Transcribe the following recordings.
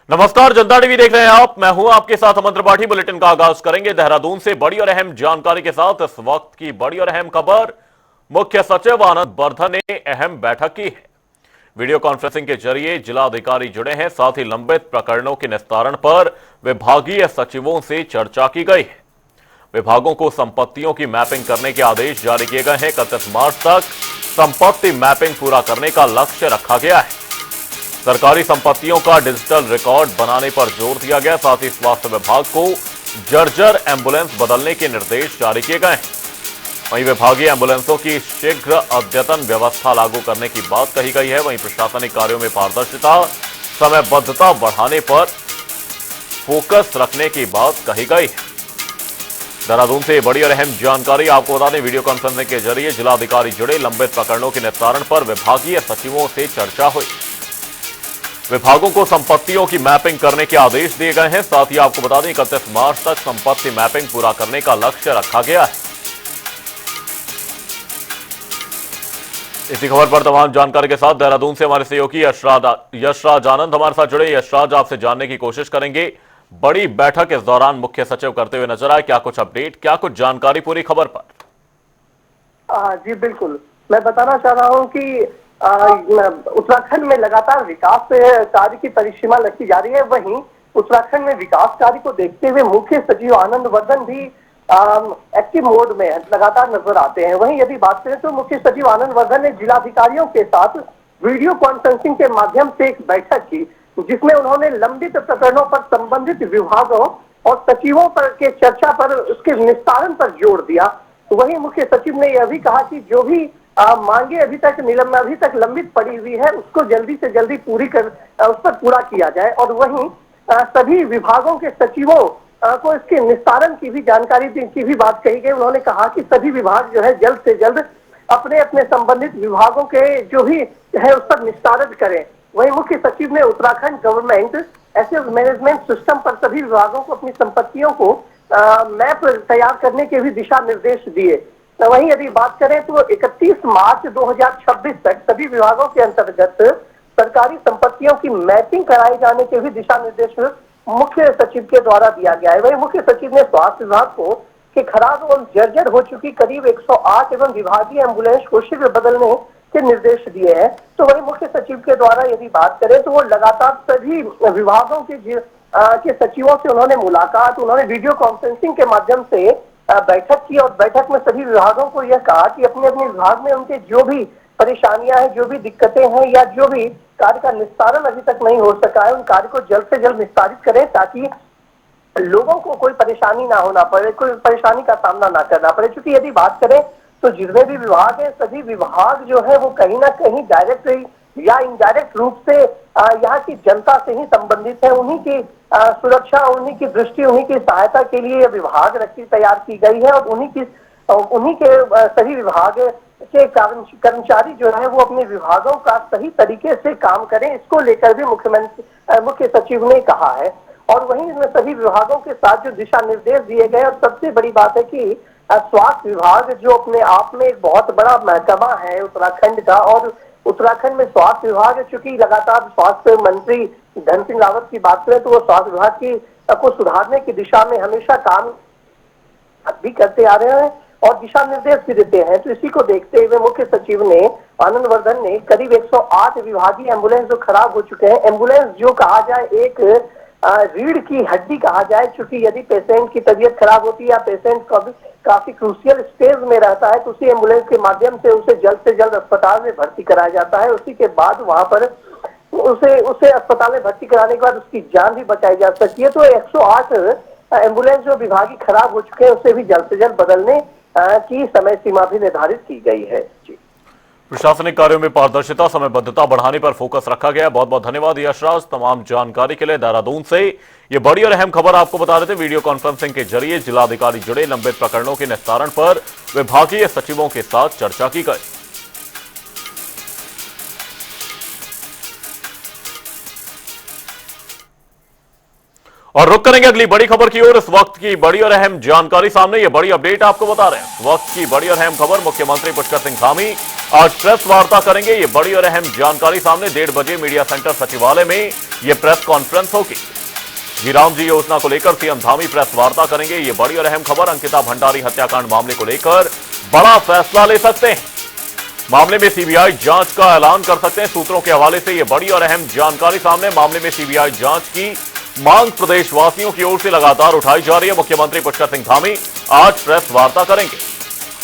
नमस्कार, जनता टीवी देख रहे हैं आप। मैं हूं आपके साथ अमन त्रिपाठी। बुलेटिन का आगाज करेंगे देहरादून से बड़ी और अहम जानकारी के साथ। इस वक्त की बड़ी और अहम खबर, मुख्य सचिव आनंद वर्धन ने अहम बैठक की है। वीडियो कॉन्फ्रेंसिंग के जरिए जिलाधिकारी जुड़े हैं, साथ ही लंबित प्रकरणों के निस्तारण पर विभागीय सचिवों से चर्चा की गई है। विभागों को संपत्तियों की मैपिंग करने के आदेश जारी किए गए हैं। 31 मार्च तक संपत्ति मैपिंग पूरा करने का लक्ष्य रखा गया है। सरकारी संपत्तियों का डिजिटल रिकॉर्ड बनाने पर जोर दिया गया। साथ ही स्वास्थ्य विभाग को जर्जर एम्बुलेंस बदलने के निर्देश जारी किए गए हैं। वहीं विभागीय एम्बुलेंसों की शीघ्र अद्यतन व्यवस्था लागू करने की बात कही गई है। वहीं प्रशासनिक कार्यों में पारदर्शिता, समयबद्धता बढ़ाने पर फोकस रखने की बात कही गई है। देहरादून से बड़ी और अहम जानकारी आपको बता दें, वीडियो कॉन्फ्रेंसिंग के जरिए जिलाधिकारी जुड़े, लंबित प्रकरणों के निस्तारण पर विभागीय सचिवों से चर्चा हुई। विभागों को संपत्तियों की मैपिंग करने के आदेश दिए गए हैं। साथ ही आपको बता दें, 31 मार्च तक संपत्ति मैपिंग पूरा करने का लक्ष्य रखा गया है। इसी खबर पर तमाम जानकारी के साथ देहरादून से हमारे सहयोगी यशराज आनंद हमारे साथ जुड़े। यशराज, आपसे जानने की कोशिश करेंगे, बड़ी बैठक इस दौरान मुख्य सचिव करते हुए नजर आए, क्या कुछ अपडेट, क्या कुछ जानकारी पूरी खबर पर? जी बिल्कुल, मैं बताना चाह रहा हूं कि उत्तराखंड में लगातार विकास कार्य की परिसीमा रखी जा रही है। वहीं उत्तराखंड में विकास कार्य को देखते हुए मुख्य सचिव आनंद वर्धन भी एक्टिव मोड में लगातार नजर आते हैं। वहीं यदि बात करें तो मुख्य सचिव आनंद वर्धन ने जिलाधिकारियों के साथ वीडियो कॉन्फ्रेंसिंग के माध्यम से एक बैठक की, जिसमें उन्होंने लंबित प्रकरणों पर संबंधित विभागों और सचिवों पर के चर्चा पर उसके निस्तारण पर जोर दिया। वहीं मुख्य सचिव ने यह भी कहा कि जो भी मांगे अभी तक लंबित पड़ी हुई है, उसको जल्दी से जल्दी उस पर पूरा किया जाए। और वहीं सभी विभागों के सचिवों को इसके निस्तारण की भी जानकारी की भी बात कही गई। उन्होंने कहा कि सभी विभाग जो है जल्द से जल्द अपने अपने संबंधित विभागों के जो भी है उस पर निस्तारण करें। वहीं मुख्य सचिव ने Uttarakhand government asset management system पर सभी विभागों को अपनी संपत्तियों को मैप तैयार करने के भी दिशा निर्देश दिए। वहीं यदि बात करें तो 31 मार्च 2026 तक सभी विभागों के अंतर्गत सरकारी संपत्तियों की मैपिंग कराए जाने के भी दिशा निर्देश मुख्य सचिव के द्वारा दिया गया है। वहीं मुख्य सचिव ने स्वास्थ्य विभाग को कि खराब और जर्जर हो चुकी करीब 108 एवं विभागीय एम्बुलेंस को शीघ्र बदलने के निर्देश दिए हैं। तो वहीं मुख्य सचिव के द्वारा यदि बात करें तो वो लगातार सभी विभागों के सचिवों से उन्होंने मुलाकात, उन्होंने वीडियो कॉन्फ्रेंसिंग के माध्यम से बैठक की और बैठक में सभी विभागों को यह कहा कि अपने अपने विभाग में उनके जो भी परेशानियां हैं, जो भी दिक्कतें हैं या जो भी कार्य का निस्तारण अभी तक नहीं हो सका है, उन कार्य को जल्द से जल्द निस्तारित करें, ताकि लोगों को कोई परेशानी ना होना पड़े, कोई परेशानी का सामना ना करना पड़े। क्योंकि यदि बात करें तो जितने भी विभाग है, सभी विभाग जो है वो कहीं ना कहीं डायरेक्ट या इनडायरेक्ट रूप से यहाँ की जनता से ही संबंधित है। उन्हीं की सुरक्षा, उन्हीं की दृष्टि, उन्हीं की सहायता के लिए यह विभाग तैयार की गई है। और उन्हीं के सभी विभाग के कर्मचारी जो है वो अपने विभागों का सही तरीके से काम करें, इसको लेकर भी मुख्य सचिव ने कहा है। और वहीं इसमें सभी विभागों के साथ जो दिशा निर्देश दिए गए, और सबसे बड़ी बात है कि स्वास्थ्य विभाग जो अपने आप में एक बहुत बड़ा महकमा है उत्तराखंड का, और उत्तराखंड में स्वास्थ्य विभाग चूंकि लगातार स्वास्थ्य मंत्री धन सिंह रावत की बात करें तो वो स्वास्थ्य विभाग को सुधारने की दिशा में हमेशा काम भी करते आ रहे हैं और दिशा निर्देश भी देते हैं। तो इसी को देखते हुए मुख्य सचिव ने आनंद वर्धन ने करीब 108 विभागीय एम्बुलेंस जो खराब हो चुके हैं, एम्बुलेंस जो कहा जाए एक रीढ़ की हड्डी कहा जाए, क्योंकि यदि पेशेंट की तबीयत खराब होती है या पेशेंट काफी क्रूशियल स्टेज में रहता है तो उसी एम्बुलेंस के माध्यम से उसे जल्द से जल्द अस्पताल में भर्ती कराया जाता है। उसी के बाद वहां पर उसे अस्पताल में भर्ती कराने के बाद उसकी जान भी बचाई जा सकती है। तो 108 एम्बुलेंस जो विभागीय खराब हो चुके हैं उसे भी जल्द से जल्द बदलने की समय सीमा भी निर्धारित की गई है। जी, प्रशासनिक कार्यों में पारदर्शिता, समयबद्धता बढ़ाने पर फोकस रखा गया। बहुत बहुत धन्यवाद यशराज तमाम जानकारी के लिए। देहरादून से ये बड़ी और अहम खबर आपको बता रहे थे। वीडियो कॉन्फ्रेंसिंग के जरिए जिलाधिकारी जुड़े, लंबित प्रकरणों के निस्तारण पर विभागीय सचिवों के साथ चर्चा की गई। और रुक करेंगे अगली बड़ी खबर की ओर। इस वक्त की बड़ी और अहम जानकारी सामने, ये बड़ी अपडेट आपको बता रहे हैं। इस वक्त की बड़ी और अहम खबर, मुख्यमंत्री पुष्कर सिंह धामी आज प्रेस वार्ता करेंगे। ये बड़ी और अहम जानकारी सामने 1:30 बजे मीडिया सेंटर सचिवालय में ये प्रेस कॉन्फ्रेंस होगी। जीराम जी योजना को लेकर सीएम धामी प्रेस वार्ता करेंगे। ये बड़ी और अहम खबर, अंकिता भंडारी हत्याकांड मामले को लेकर बड़ा फैसला ले सकते हैं। मामले में सीबीआई जांच का ऐलान कर सकते हैं। सूत्रों के हवाले से यह बड़ी और अहम जानकारी सामने। मामले में सीबीआई जांच की मांग प्रदेशवासियों की ओर से लगातार उठाई जा रही है। मुख्यमंत्री पुष्कर सिंह धामी आज प्रेस वार्ता करेंगे।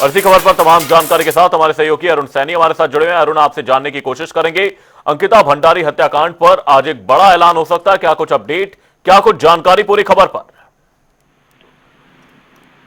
और इसी खबर पर तमाम जानकारी के साथ हमारे सहयोगी अरुण सैनी हमारे साथ जुड़े हुए हैं। अरुण, आपसे जानने की कोशिश करेंगे, अंकिता भंडारी हत्याकांड पर आज एक बड़ा ऐलान हो सकता है। क्या कुछ अपडेट, क्या कुछ जानकारी पूरी खबर पर?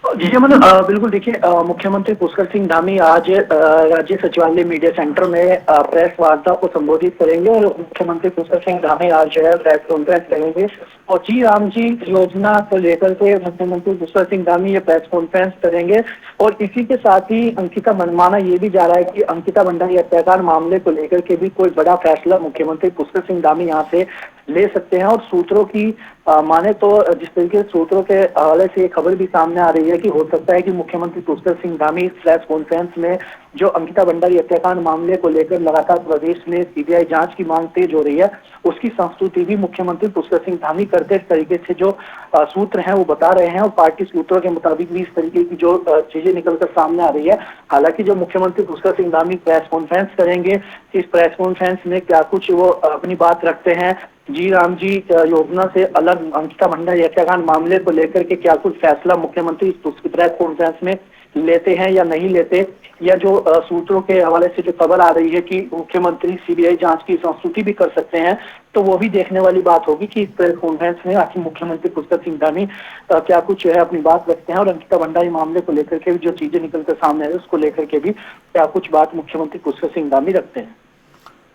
जी बिल्कुल। देखिए, मुख्यमंत्री पुष्कर सिंह धामी आज राज्य सचिवालय मीडिया सेंटर में प्रेस वार्ता को संबोधित करेंगे और मुख्यमंत्री पुष्कर सिंह धामी आज जो है प्रेस कॉन्फ्रेंस करेंगे। और जी राम जी योजना को लेकर के मुख्यमंत्री पुष्कर सिंह धामी ये प्रेस कॉन्फ्रेंस करेंगे। और इसी के साथ ही अंकिता मनमाना ये भी जा रहा है कि अंकिता भंडारी हत्याकांड मामले को लेकर के भी कोई बड़ा फैसला मुख्यमंत्री पुष्कर सिंह धामी यहाँ से ले सकते हैं। और सूत्रों की माने तो जिस तरीके से सूत्रों के हवाले से ये खबर भी सामने आ रही है कि हो सकता है कि मुख्यमंत्री पुष्कर सिंह धामी इस प्रेस कॉन्फ्रेंस में जो अंकिता भंडारी हत्याकांड मामले को लेकर लगातार प्रदेश में सीबीआई जांच की मांग तेज हो रही है, उसकी संस्तुति भी मुख्यमंत्री पुष्कर सिंह धामी करते इस तरीके से जो सूत्र हैं वो बता रहे हैं। और पार्टी सूत्रों के मुताबिक भी इस तरीके की जो चीजें निकलकर सामने आ रही है। हालांकि जो मुख्यमंत्री पुष्कर सिंह धामी प्रेस कॉन्फ्रेंस करेंगे, इस प्रेस कॉन्फ्रेंस में क्या कुछ वो अपनी बात रखते हैं, जी राम जी योजना से अलग अंकिता भंडारी हत्याकांड मामले को लेकर के क्या कुछ फैसला मुख्यमंत्री प्रेस कॉन्फ्रेंस में लेते हैं या नहीं लेते, या जो सूत्रों के हवाले से जो खबर आ रही है कि मुख्यमंत्री सीबीआई जांच की संस्तुति भी कर सकते हैं, तो वो भी देखने वाली बात होगी कि इस प्रेस कॉन्फ्रेंस में आखिर मुख्यमंत्री पुष्कर सिंह धामी क्या कुछ जो है अपनी बात रखते हैं। और अंकिता भंडारी मामले को लेकर के भी जो चीजें निकलकर सामने आ रही है उसको लेकर के भी क्या कुछ बात मुख्यमंत्री पुष्कर सिंह धामी रखते हैं।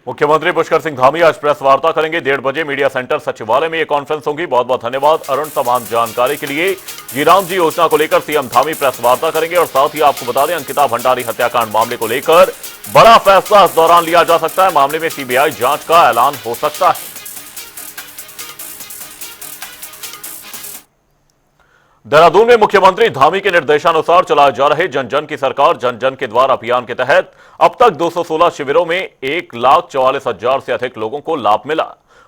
मुख्यमंत्री पुष्कर सिंह धामी आज प्रेस वार्ता करेंगे। 1:30 बजे मीडिया सेंटर सचिवालय में यह कॉन्फ्रेंस होगी। बहुत बहुत धन्यवाद अरुण तमाम जानकारी के लिए। जीराम जी योजना को लेकर सीएम धामी प्रेस वार्ता करेंगे। और साथ ही आपको बता दें, अंकिता भंडारी हत्याकांड मामले को लेकर बड़ा फैसला इस दौरान लिया जा सकता है। मामले में सीबीआई जांच का ऐलान हो सकता है। देहरादून में मुख्यमंत्री धामी के निर्देशानुसार चलाए जा रहे जन जन की सरकार जन जन के द्वार अभियान के तहत अब तक 216 शिविरों में 1,44,000 से अधिक लोगों को लाभ मिला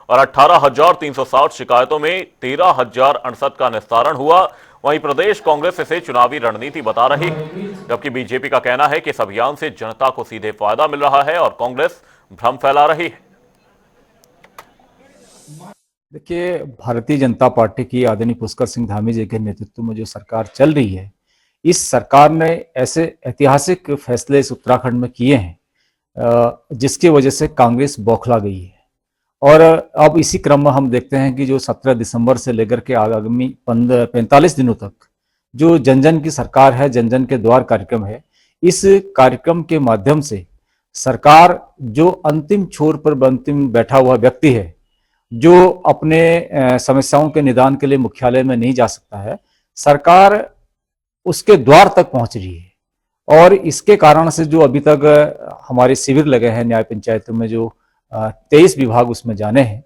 और 18,360 शिकायतों में 13,068 का निस्तारण हुआ। वहीं प्रदेश कांग्रेस इसे चुनावी रणनीति बता रही है, जबकि बीजेपी का कहना है कि इस अभियान से जनता को सीधे फायदा मिल रहा है और कांग्रेस भ्रम फैला रही है। देखिए, भारतीय जनता पार्टी की आदरणीय पुष्कर सिंह धामी जी के नेतृत्व में जो सरकार चल रही है, इस सरकार ने ऐसे ऐतिहासिक फैसले इस उत्तराखंड में किए हैं जिसकी वजह से कांग्रेस बौखला गई है। और अब इसी क्रम में हम देखते हैं कि जो 17 दिसंबर से लेकर के आगामी 45 दिनों तक जो जन जन की सरकार है, जन जन के द्वार कार्यक्रम है, इस कार्यक्रम के माध्यम से सरकार जो अंतिम छोर पर अंतिम बैठा हुआ व्यक्ति है, जो अपने समस्याओं के निदान के लिए मुख्यालय में नहीं जा सकता है, सरकार उसके द्वार तक पहुंच रही है। और इसके कारण से जो अभी तक हमारे शिविर लगे हैं न्याय पंचायतों में, जो 23 विभाग उसमें जाने हैं,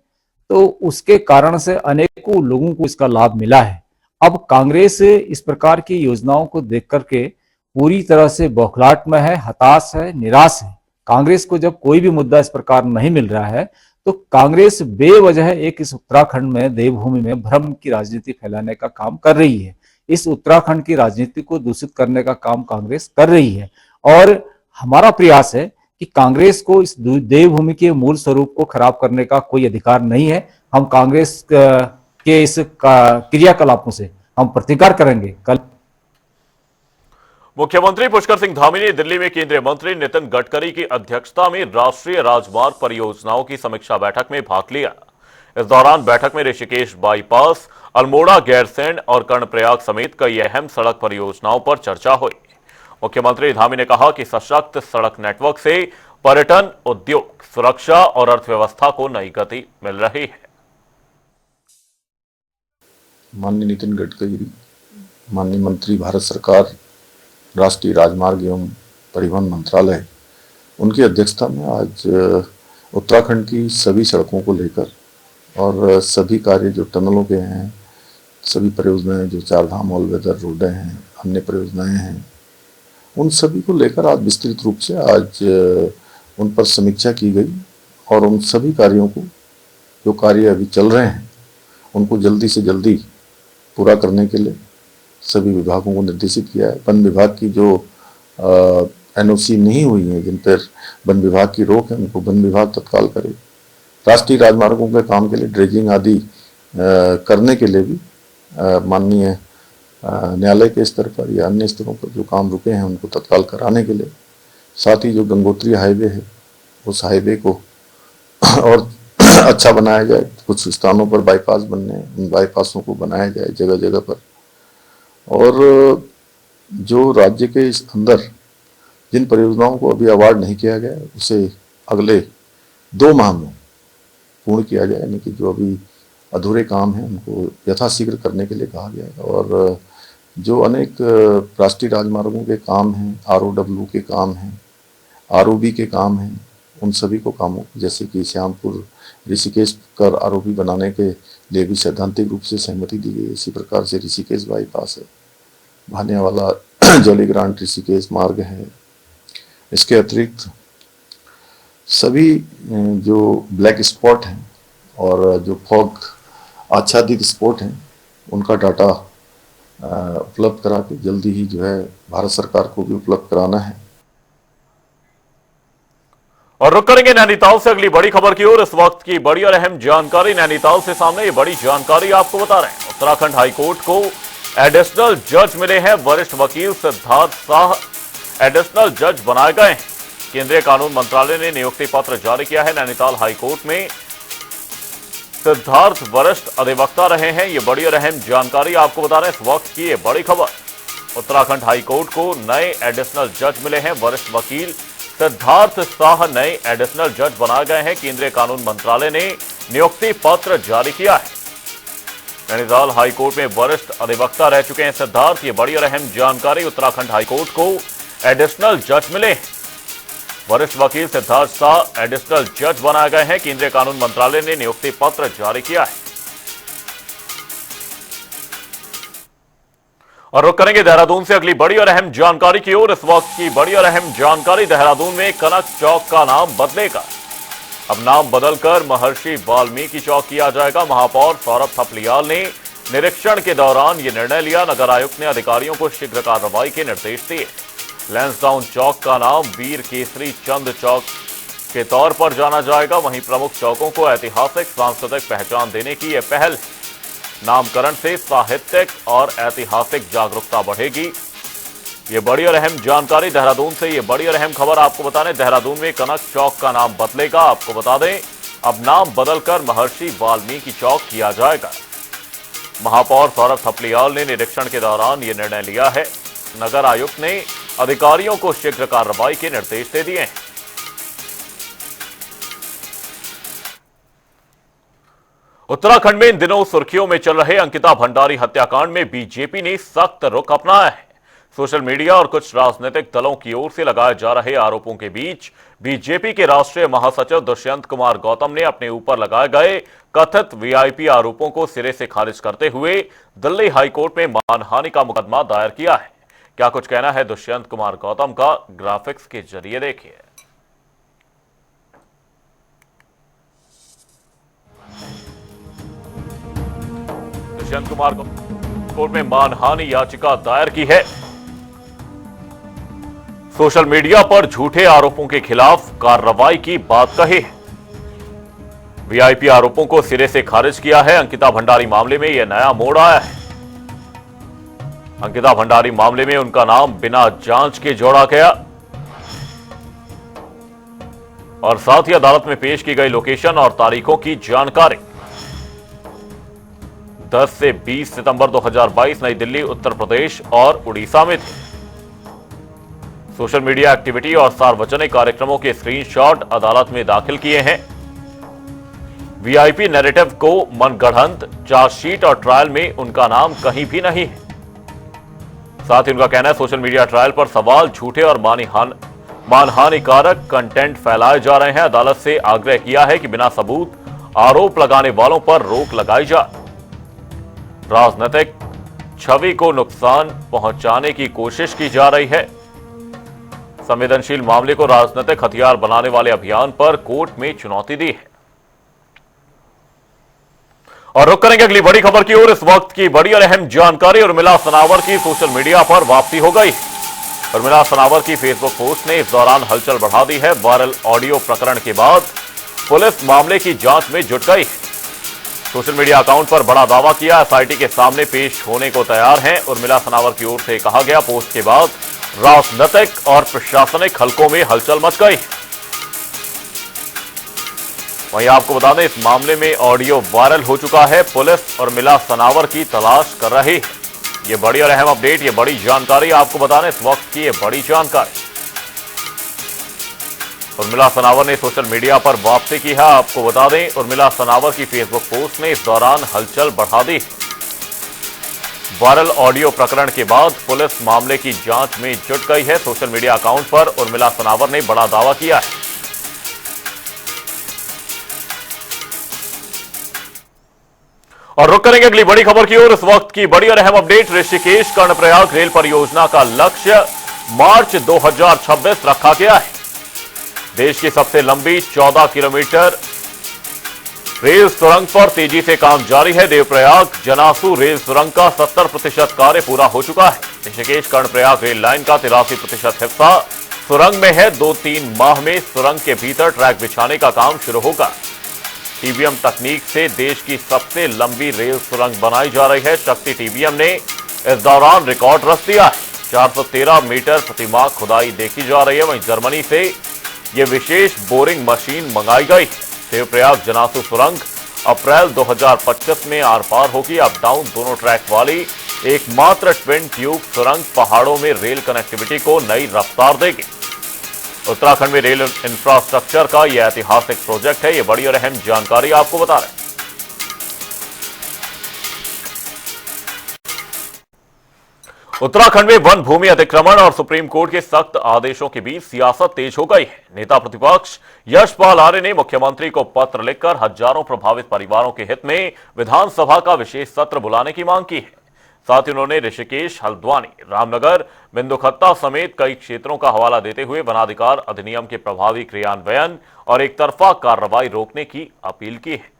तो उसके कारण से अनेकों लोगों को इसका लाभ मिला है। अब कांग्रेस इस प्रकार की योजनाओं को देख करके पूरी तरह से बौखलाहट में है, हताश है, निराश है। कांग्रेस को जब कोई भी मुद्दा इस प्रकार नहीं मिल रहा है तो कांग्रेस बेवजह एक इस उत्तराखंड में देवभूमि में भ्रम की राजनीति फैलाने का काम कर रही है। इस उत्तराखंड की राजनीति को दूषित करने का काम कांग्रेस कर रही है। और हमारा प्रयास है कि कांग्रेस को इस देवभूमि के मूल स्वरूप को खराब करने का कोई अधिकार नहीं है। हम कांग्रेस के इस क्रियाकलापों से हम प्रतिकार करेंगे। कल मुख्यमंत्री पुष्कर सिंह धामी ने दिल्ली में केंद्रीय मंत्री नितिन गडकरी की अध्यक्षता में राष्ट्रीय राजमार्ग परियोजनाओं की समीक्षा बैठक में भाग लिया। इस दौरान बैठक में ऋषिकेश बाईपास, अल्मोड़ा गैरसैंण और कर्णप्रयाग समेत कई अहम सड़क परियोजनाओं पर चर्चा हुई। मुख्यमंत्री धामी ने कहा कि सशक्त सड़क नेटवर्क से पर्यटन, उद्योग, सुरक्षा और अर्थव्यवस्था को नई गति मिल रही है। माननीय नितिन गडकरी, माननीय मंत्री, भारत सरकार राष्ट्रीय राजमार्ग एवं परिवहन मंत्रालय, उनकी अध्यक्षता में आज उत्तराखंड की सभी सड़कों को लेकर और सभी कार्य जो टनलों के हैं, सभी परियोजनाएं जो चारधाम ऑल वेदर रोडें हैं, अन्य परियोजनाएं हैं, उन सभी को लेकर आज विस्तृत रूप से आज उन पर समीक्षा की गई और उन सभी कार्यों को, जो कार्य अभी चल रहे हैं, उनको जल्दी से जल्दी पूरा करने के लिए सभी विभागों को निर्देशित किया है। वन विभाग की जो एनओसी नहीं हुई है, जिन पर वन विभाग की रोक है, उनको वन विभाग तत्काल करे। राष्ट्रीय राजमार्गों के काम के लिए ड्रेजिंग आदि करने के लिए भी माननीय न्यायालय के स्तर पर या अन्य स्तरों पर जो काम रुके हैं उनको तत्काल कराने के लिए, साथ ही जो गंगोत्री हाईवे है उस हाईवे को और अच्छा बनाया जाए। कुछ स्थानों पर बाईपास बनने हैं, उन बाईपासों को बनाया जाए जगह जगह पर। और जो राज्य के इस अंदर जिन परियोजनाओं को अभी अवार्ड नहीं किया गया उसे अगले 2 माह में पूर्ण किया जाए, यानी कि जो अभी अधूरे काम हैं उनको यथाशीघ्र करने के लिए कहा गया है। और जो अनेक राष्ट्रीय राजमार्गों के काम हैं, आरओडब्ल्यू के काम हैं, आरओबी के काम हैं, उन सभी को कामों, जैसे कि श्यामपुर ऋषिकेश कर आरओबी बनाने के लिए भी सैद्धांतिक रूप से सहमति दी गई। इसी प्रकार से ऋषिकेश बाईपास है, भानियावाला जौलीग्रांट ऋषिकेश मार्ग है। इसके अतिरिक्त सभी जो ब्लैक स्पॉट हैं और जो फॉग आच्छादित स्पॉट हैं उनका डाटा उपलब्ध करा के जल्दी ही जो है भारत सरकार को भी उपलब्ध कराना है। और रुक करेंगे नैनीताल से अगली बड़ी खबर की ओर। इस वक्त की बड़ी और अहम जानकारी नैनीताल से सामने। ये बड़ी जानकारी आपको बता रहे हैं, उत्तराखंड हाईकोर्ट को एडिशनल जज मिले हैं। वरिष्ठ वकील सिद्धार्थ शाह एडिशनल जज बनाए गए हैं। केंद्रीय कानून मंत्रालय ने नियुक्ति पत्र जारी किया है। नैनीताल हाईकोर्ट में सिद्धार्थ वरिष्ठ अधिवक्ता रहे हैं। ये बड़ी और अहम जानकारी आपको बता रहे हैं, इस वक्त की ये बड़ी खबर। उत्तराखंड हाईकोर्ट को नए एडिशनल जज मिले हैं। वरिष्ठ वकील सिद्धार्थ शाह नए एडिशनल जज बनाए गए हैं। केंद्रीय कानून मंत्रालय ने नियुक्ति पत्र जारी किया है। नैनीताल हाईकोर्ट में वरिष्ठ अधिवक्ता रह चुके हैं सिद्धार्थ। ये बड़ी और अहम जानकारी, उत्तराखंड हाईकोर्ट को एडिशनल जज मिले हैं। वरिष्ठ वकील सिद्धार्थ शाह एडिशनल जज बनाए गए हैं। केंद्रीय कानून मंत्रालय ने नियुक्ति पत्र जारी किया है। और रुक करेंगे देहरादून से अगली बड़ी और अहम जानकारी की ओर। इस वक्त की बड़ी और अहम जानकारी, देहरादून में कनक चौक का नाम बदलेगा। अब नाम बदलकर महर्षि वाल्मीकि चौक किया जाएगा। महापौर सौरभ थपलियाल ने निरीक्षण के दौरान यह निर्णय लिया। नगर आयुक्त ने अधिकारियों को शीघ्र कार्रवाई के निर्देश दिए। लैंसडाउन चौक का नाम वीर केसरी चंद चौक के तौर पर जाना जाएगा। वहीं प्रमुख चौकों को ऐतिहासिक सांस्कृतिक पहचान देने की यह पहल है। नामकरण से साहित्यिक और ऐतिहासिक जागरूकता बढ़ेगी। ये बड़ी और अहम जानकारी देहरादून से। ये बड़ी और अहम खबर आपको बता दें, देहरादून में कनक चौक का नाम बदलेगा। आपको बता दें, अब नाम बदलकर महर्षि वाल्मीकि चौक किया जाएगा। महापौर सौरभ थपलियाल ने निरीक्षण के दौरान यह निर्णय लिया है। नगर आयुक्त ने अधिकारियों को शीघ्र कार्रवाई के निर्देश दे दिए हैं। उत्तराखंड में इन दिनों सुर्खियों में चल रहे अंकिता भंडारी हत्याकांड में बीजेपी ने सख्त रुख अपनाया है। सोशल मीडिया और कुछ राजनीतिक दलों की ओर से लगाए जा रहे आरोपों के बीच बीजेपी के राष्ट्रीय महासचिव दुष्यंत कुमार गौतम ने अपने ऊपर लगाए गए कथित वीआईपी आरोपों को सिरे से खारिज करते हुए दिल्ली हाईकोर्ट में मानहानि का मुकदमा दायर किया है। क्या कुछ कहना है दुष्यंत कुमार गौतम का, ग्राफिक्स के जरिए देखिए। दुष्यंत कुमार कोर्ट में मानहानि याचिका दायर की है। सोशल मीडिया पर झूठे आरोपों के खिलाफ कार्रवाई की बात कही है। वीआईपी आरोपों को सिरे से खारिज किया है। अंकिता भंडारी मामले में यह नया मोड़ आया है। अंकिता भंडारी मामले में उनका नाम बिना जांच के जोड़ा गया और साथ ही अदालत में पेश की गई लोकेशन और तारीखों की जानकारी। 10 से 20 सितंबर 2022 नई दिल्ली, उत्तर प्रदेश और उड़ीसा में थे। सोशल मीडिया एक्टिविटी और सार्वजनिक कार्यक्रमों के स्क्रीनशॉट अदालत में दाखिल किए हैं। वीआईपी नैरेटिव को मनगढ़ंत, चार्जशीट और ट्रायल में उनका नाम कहीं भी नहीं है। साथ ही उनका कहना है सोशल मीडिया ट्रायल पर सवाल, झूठे और मानहानिकारक कंटेंट फैलाए जा रहे हैं। अदालत से आग्रह किया है कि बिना सबूत आरोप लगाने वालों पर रोक लगाई जाए। राजनीतिक छवि को नुकसान पहुंचाने की कोशिश की जा रही है। संवेदनशील मामले को राजनीतिक हथियार बनाने वाले अभियान पर कोर्ट में चुनौती दी है। और रुक करेंगे अगली बड़ी खबर की ओर। इस वक्त की बड़ी और अहम जानकारी, उर्मिला सनावर की सोशल मीडिया पर वापसी हो गई। उर्मिला सनावर की फेसबुक पोस्ट ने इस दौरान हलचल बढ़ा दी है। वायरल ऑडियो प्रकरण के बाद पुलिस मामले की जांच में जुट गई। सोशल मीडिया अकाउंट पर बड़ा दावा किया, एसआईटी के सामने पेश होने को तैयार हैं। उर्मिला सनावर की ओर से कहा गया, पोस्ट के बाद राजनीतिक और प्रशासनिक हलकों में हलचल मच गई। वहीं आपको बता दें, इस मामले में ऑडियो वायरल हो चुका है। पुलिस उर्मिला सनावर की तलाश कर रही है। ये बड़ी और अहम अपडेट, ये बड़ी जानकारी आपको बता दें, इस वक्त की ये बड़ी जानकारी। उर्मिला सनावर ने सोशल मीडिया पर वापसी की है। आपको बता दें, उर्मिला सनावर की फेसबुक पोस्ट ने इस दौरान हलचल बढ़ा दी। वायरल ऑडियो प्रकरण के बाद पुलिस मामले की जांच में जुट गई है। सोशल मीडिया अकाउंट पर उर्मिला सनावर ने बड़ा दावा किया है। और रुक करेंगे अगली बड़ी खबर की ओर। इस वक्त की बड़ी और अहम अपडेट, ऋषिकेश कर्णप्रयाग रेल परियोजना का लक्ष्य मार्च 2026 रखा गया है। देश की सबसे लंबी 14 किलोमीटर रेल सुरंग पर तेजी से काम जारी है। देवप्रयाग जनासू रेल सुरंग का 70% कार्य पूरा हो चुका है। ऋषिकेश कर्णप्रयाग रेल लाइन का 83% हिस्सा सुरंग में है। 2-3 माह में सुरंग के भीतर ट्रैक बिछाने का काम शुरू होगा। टीबीएम तकनीक से देश की सबसे लंबी रेल सुरंग बनाई जा रही है। शक्ति टीबीएम ने इस दौरान रिकॉर्ड रच दिया है। 413 मीटर प्रतिमाह खुदाई देखी जा रही है। वहीं जर्मनी से यह विशेष बोरिंग मशीन मंगाई गई है। देवप्रयाग जनासू सुरंग अप्रैल 2025 में आर पार होगी। अप डाउन दोनों ट्रैक वाली एकमात्र ट्विन ट्यूब सुरंग पहाड़ों में रेल कनेक्टिविटी को नई रफ्तार देगी। उत्तराखंड में रेल इंफ्रास्ट्रक्चर का यह ऐतिहासिक प्रोजेक्ट है। यह बड़ी और अहम जानकारी आपको बता रहे हैं। उत्तराखंड में वन भूमि अतिक्रमण और सुप्रीम कोर्ट के सख्त आदेशों के बीच सियासत तेज हो गई है। नेता प्रतिपक्ष यशपाल आर्य ने मुख्यमंत्री को पत्र लिखकर हजारों प्रभावित परिवारों के हित में विधानसभा का विशेष सत्र बुलाने की मांग की है। साथ ही उन्होंने ऋषिकेश, हल्द्वानी, रामनगर, बिंदुखत्ता समेत कई क्षेत्रों का हवाला देते हुए वनाधिकार अधिनियम के प्रभावी क्रियान्वयन और एकतरफा कार्रवाई रोकने की अपील की है।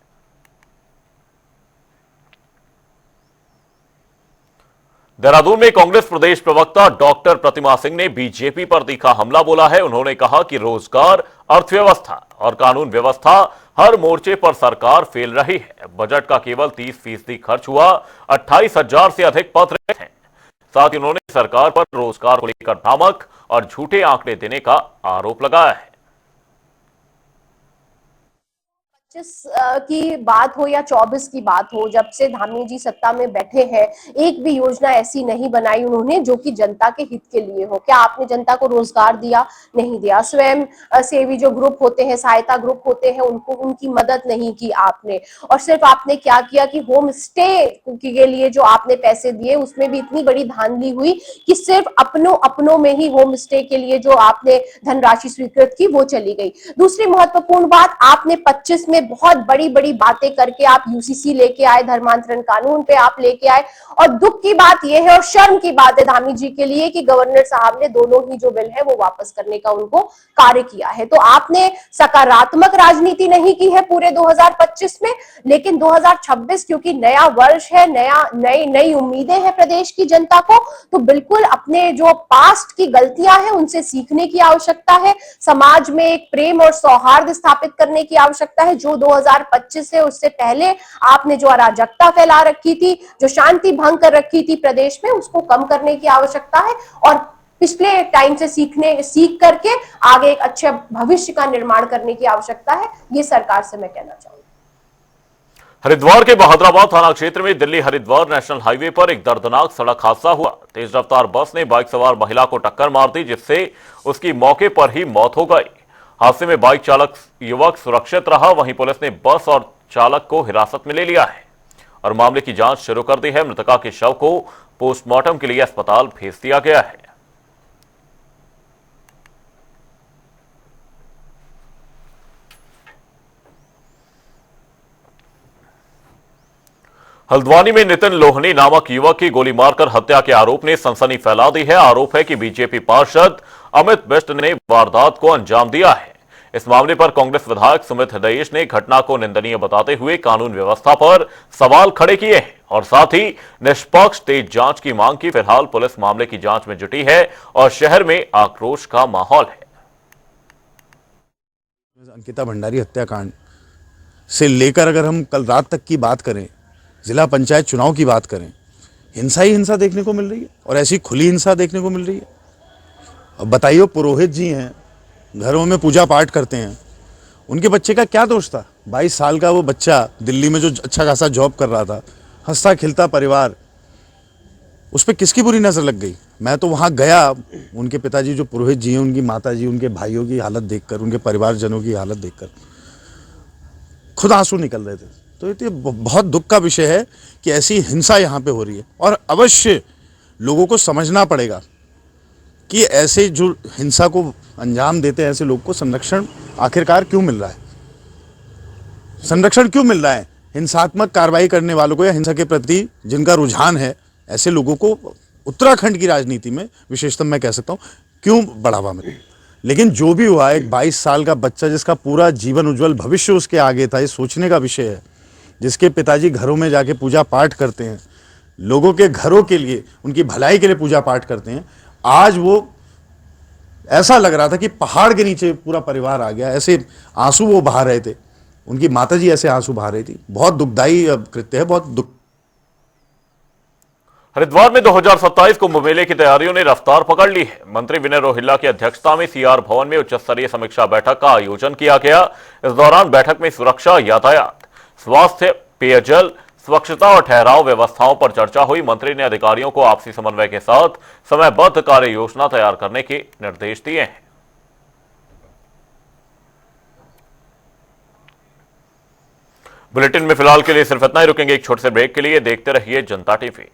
देहरादून में कांग्रेस प्रदेश प्रवक्ता डॉक्टर प्रतिमा सिंह ने बीजेपी पर तीखा हमला बोला है। उन्होंने कहा कि रोजगार, अर्थव्यवस्था और कानून व्यवस्था हर मोर्चे पर सरकार फेल रही है। बजट का केवल 30% खर्च हुआ, 28,000 से अधिक पद रिक्त हैं। साथ ही उन्होंने सरकार पर रोजगार को लेकर भ्रामक और झूठे आंकड़े देने का आरोप लगाया है। 25 की बात हो या 24 की बात हो, जब से धामी जी सत्ता में बैठे हैं, एक भी योजना ऐसी नहीं बनाई उन्होंने जो कि जनता के हित के लिए हो। क्या आपने जनता को रोजगार दिया? नहीं दिया। स्वयं सेवी जो ग्रुप होते हैं, सहायता ग्रुप होते हैं, उनको उनकी मदद नहीं की आपने। और सिर्फ आपने क्या किया कि होम स्टे के लिए जो आपने पैसे दिए, उसमें भी इतनी बड़ी धांधली हुई कि सिर्फ अपनों में ही होम स्टे के लिए जो आपने धनराशि स्वीकृत की वो चली गई। दूसरी महत्वपूर्ण बात, आपने 25 में बहुत बड़ी बड़ी बातें करके आप यूसीसी लेके आए, धर्मांतरण कानून पे आप लेके आए। और दुख की बात यह है और शर्म की बात है धामी जी के लिए कि गवर्नर साहब ने दोनों ही जो बिल है वो वापस करने का उनको कार्य किया है। तो आपने सकारात्मक राजनीति नहीं की है पूरे 2025 में, लेकिन 2026 क्योंकि नया वर्ष है, नई उम्मीदें हैं प्रदेश की जनता को, तो बिल्कुल अपने जो पास्ट की गलतियां हैं उनसे सीखने की आवश्यकता है। समाज में एक प्रेम और सौहार्द स्थापित करने की आवश्यकता है। जो 2025 से उससे पहले आपने जो अराजकता फैला रखी थी, जो शांति भंग कर रखी थी प्रदेश में, उसको कम करने की आवश्यकता है और पिछले टाइम से सीख करके आगे एक अच्छे भविष्य का निर्माण करने की आवश्यकता है। ये सरकार से मैं कहना चाहूंगी। हरिद्वार के बहादुराबाद थाना क्षेत्र में दिल्ली हरिद्वार नेशनल हाईवे पर एक दर्दनाक सड़क हादसा हुआ। तेज रफ्तार बस ने बाइक सवार महिला को टक्कर मार दी, जिससे उसकी मौके पर ही मौत हो गई। हादसे में बाइक चालक युवक सुरक्षित रहा। वहीं पुलिस ने बस और चालक को हिरासत में ले लिया है और मामले की जांच शुरू कर दी है। मृतका के शव को पोस्टमार्टम के लिए अस्पताल भेज दिया गया है। हल्द्वानी में नितिन लोहनी नामक युवक की गोली मारकर हत्या के आरोप ने सनसनी फैला दी है। आरोप है कि बीजेपी पार्षद अमित बिष्ट ने वारदात को अंजाम दिया है। इस मामले पर कांग्रेस विधायक सुमित हृदयेश ने घटना को निंदनीय बताते हुए कानून व्यवस्था पर सवाल खड़े किए हैं और साथ ही निष्पक्ष तेज जांच की मांग की। फिलहाल पुलिस मामले की जांच में जुटी है और शहर में आक्रोश का माहौल है। अंकिता भंडारी हत्याकांड से लेकर अगर हम कल रात तक की बात करें, जिला पंचायत चुनाव की बात करें, हिंसा ही हिंसा देखने को मिल रही है और ऐसी खुली हिंसा देखने को मिल रही है। अब बताइए, पुरोहित जी हैं, घरों में पूजा पाठ करते हैं, उनके बच्चे का क्या दोष था? 22 साल का वो बच्चा दिल्ली में जो अच्छा खासा जॉब कर रहा था, हंसता खिलता परिवार, उस पर किसकी बुरी नज़र लग गई? मैं तो वहाँ गया, उनके पिताजी जो पुरोहित जी हैं, उनकी माता जी, उनके भाइयों की हालत देखकर, उनके परिवारजनों की हालत देखकर खुद आंसू निकल रहे थे। तो ये बहुत दुख का विषय है कि ऐसी हिंसा यहाँ पे हो रही है और अवश्य लोगों को समझना पड़ेगा कि ऐसे जो हिंसा को अंजाम देते हैं ऐसे लोग को संरक्षण आखिरकार क्यों मिल रहा है? संरक्षण क्यों मिल रहा है? हिंसात्मक कार्रवाई करने वालों को या हिंसा के प्रति जिनका रुझान है, ऐसे लोगों को उत्तराखंड की राजनीति में विशेषतः मैं कह सकता हूँ क्यों बढ़ावा मिले? लेकिन जो भी हुआ, एक 22 साल का बच्चा जिसका पूरा जीवन उज्जवल भविष्य उसके आगे था, ये सोचने का विषय है। जिसके पिताजी घरों में जाके पूजा पाठ करते हैं, लोगों के घरों के लिए, उनकी भलाई के लिए पूजा पाठ करते हैं, आज वो ऐसा लग रहा था कि पहाड़ के नीचे पूरा परिवार आ गया। ऐसे आंसू वो बहा रहे थे, उनकी माताजी ऐसे आंसू बहा रही थी। बहुत दुखदाई कृत्य है, बहुत दुख। हरिद्वार में 2027 कुंभ मेले की तैयारियों ने रफ्तार पकड़ ली है। मंत्री विनय रोहिल्ला की अध्यक्षता में सीआर भवन में उच्च स्तरीय समीक्षा बैठक का आयोजन किया गया। इस दौरान बैठक में सुरक्षा, यातायात, स्वास्थ्य, पेयजल, स्वच्छता और ठहराव व्यवस्थाओं पर चर्चा हुई। मंत्री ने अधिकारियों को आपसी समन्वय के साथ समयबद्ध कार्य योजना तैयार करने के निर्देश दिए हैं। बुलेटिन में फिलहाल के लिए सिर्फ इतना ही। रुकेंगे एक छोटे से ब्रेक के लिए। देखते रहिए जनता टीवी।